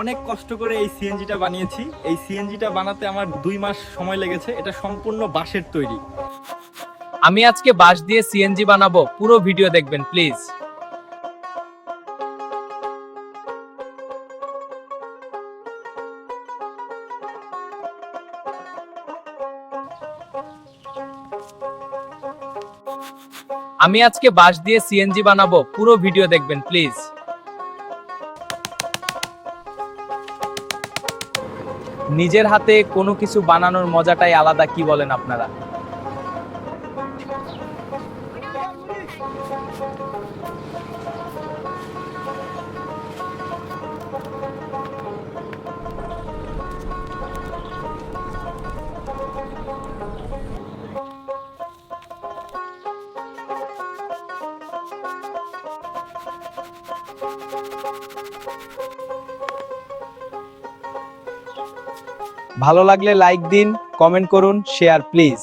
অনেক কষ্ট করে এই সিএনজিটা বানিয়েছি। এই সিএনজিটা বানাতে আমার 2 মাস সময় লেগেছে। এটা সম্পূর্ণ বাঁশের তৈরি। আমি আজকে বাঁশ দিয়ে সিএনজি বানাবো, পুরো ভিডিও দেখবেন প্লিজ। আমি আজকে বাঁশ দিয়ে সিএনজি বানাবো, পুরো ভিডিও দেখবেন প্লিজ। নিজের হাতে কোনো কিছু বানানোর মজাটাই আলাদা, কি বলেন আপনারা? ভালো লাগলে লাইক দিন, কমেন্ট করুন, শেয়ার প্লিজ।